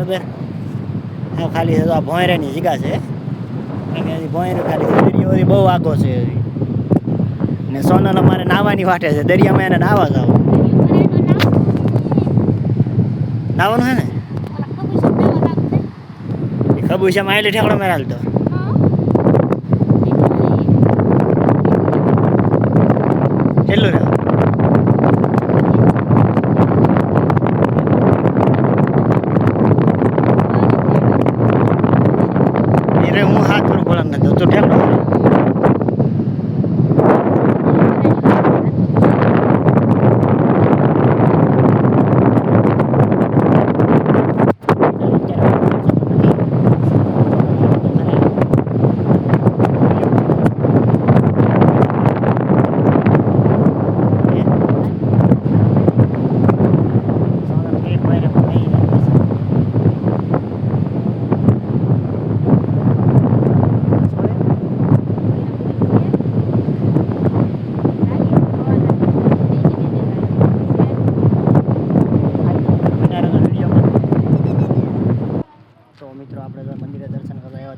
ખબર હા ખાલી આ ભોંયરાની જગ્યા છે અને હજી ભોંયરો ખાલી છે દરિયો બહુ આગો છે ને સોનલ અમારે નાહવાની વાટે છે દરિયામાં એને નાહવા જાવ નાવાનું છે ને ખબુશામાં આવેલી ઠેકડો મેળાલ તો કેટલું રહ્યું હું હાથ થોડું બોલા નથી તો ઠેકડો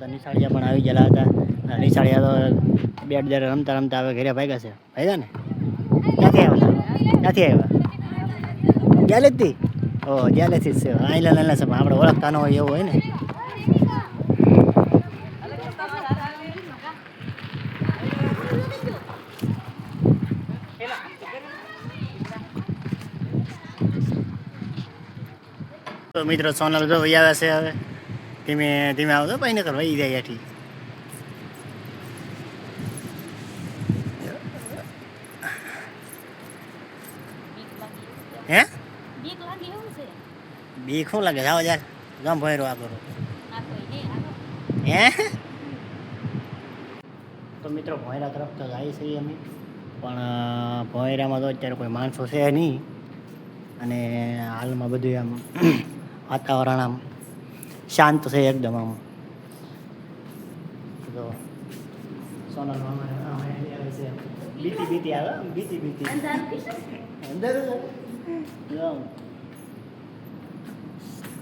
નિશાળિયા પણ આવી ગયેલા હતા નિશાળિયા તો બેટ જ્યારે રમતા રમતા હવે ઘરે ભાગ્યા છે ભાગ્યા ને ક્યાંથી આવ્યા ગેલેથી ઓહ ગેલેથી જ છે આઈલા નાના છે આપણે ઓળખતા ન હોય એવું હોય ને તો મિત્રો સોનલ જો વહી આવ્યા છે હવે ધીમે ધીમે આવતો ભાઈ ને વહી જાય એથી હે બીક શું લાગે જાઓ યાર ગામ ભોયરો આ કરો હે તો મિત્રો ભોયરા તરફ તો જાય છીએ અમે પણ ભોયરામાં તો અત્યારે કોઈ માણસો છે નહીં અને હાલમાં બધું આમ વાતાવરણ આમ શાંત છે એકદમ આમ તો સોનલ બીતી બીતી આવે બીતી બીતી અંદર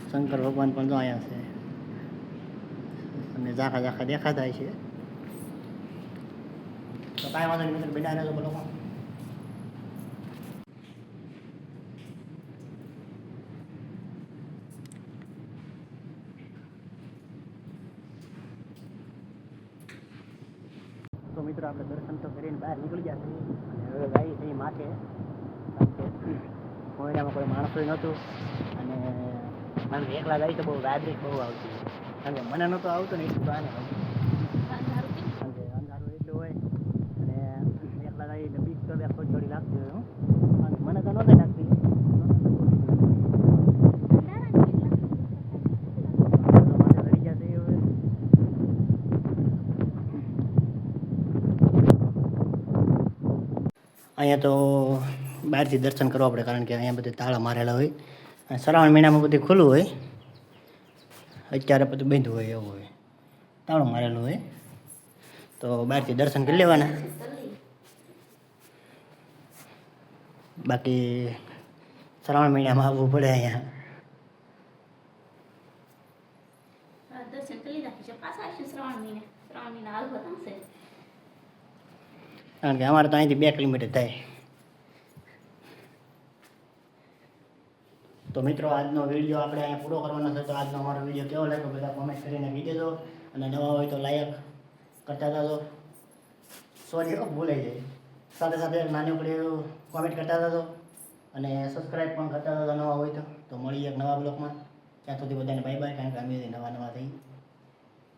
શંકર ભગવાન પણ જો અહીંયા છે અને ઝાખા ઝાખા દેખાતા છે તો કાંઈ વાંધો નહીં મિત્રો બેઠા રહેજો બોલો તો મિત્રો આપણે દર્શન તો કરીને બહાર નીકળી ગયા છીએ અને હવે ગાઈ છે માથે કારણ કે ભોયરામાં કોઈ માણસો નહોતું અને મને એકલા ગાઈ તો બહુ વાદળી બહુ આવતી કારણ કે મને નહોતું આવતું ને એટલું તો આને આવતું કારણ કે અંધારું એટલું હોય અને એકલા ગાઈ એટલે બીક તો થોડી થોડી લાગતી હોય અને મને તો નહોતી લાગતી અહીંયા તો બહારથી દર્શન કરવા પડે કારણ કે અહીંયા બધે તાળા મારેલા હોય અને શ્રાવણ મહિનામાં બધું ખુલ્લું હોય અત્યારે બધું બંધ હોય એવું હોય તાળું મારેલું હોય તો બહારથી દર્શન કરી લેવાના બાકી શ્રાવણ મહિનામાં આવવું પડે અહીંયા કારણ કે અમારે તો અહીંથી 2 કિલોમીટર થાય તો મિત્રો આજનો વિડીયો આપણે અહીંયા પૂરો કરવાનો છે તો આજનો અમારો વિડીયો કેવો લાગ્યો બધા કોમેન્ટ કરીને કહી દેજો અને નવા હોય તો લાઈક કરતા જજો સોરી ભૂલાઈ જાય સાથે સાથે નાની ઉપડી કોમેન્ટ કરતા જજો અને સબસ્ક્રાઈબ પણ કરતા જજો નવા હોય તો મળીએ એક નવા બ્લોગમાં ત્યાં સુધી બધાને બાય બાય કારણ કે અમે નવા થઈ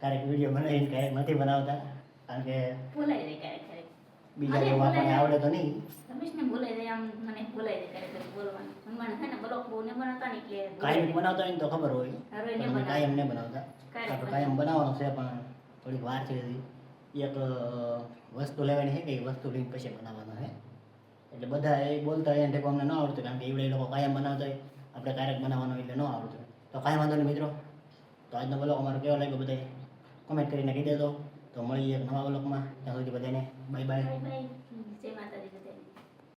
ક્યારેક વિડીયો બનાવીને ક્યારેક નથી બનાવતા કારણ કે ભૂલાઈ જાય ક્યારેક બીજા જેવું આપણને આવડે તો નહીં રમેશને બોલાઈ જાય આમ મને બોલાઈ જાય ક્યારેક બોલવાનું મને છે ને બ્લોગ બહુ ને બનાવતા ને એટલે કાયમ બનાવતા હોય ને તો ખબર હોય પણ કાયમ ને બનાવતા આપણે કાયમ બનાવવાનું છે પણ થોડીક વાર છે એક વસ્તુ લેવાની છે કે એ વસ્તુ લઈને પછી બનાવવાનું છે એટલે બધા એ બોલતા હોય એટલે અમને ન આવડતું કારણ કે એવડે લોકો કાયમ બનાવતા હોય આપણે ક્યારેક બનાવવાનું એટલે ન આવડતું તો કાંઈ વાંધો નહીં મિત્રો તો આજનો બ્લોગ અમારો કેવો લાગ્યો બધાએ કોમેન્ટ કરીને કહી દેજો તો મળીએ એક નવા બ્લોગમાં ત્યાં સુધી બધાને બાય બાય જય માતાજી.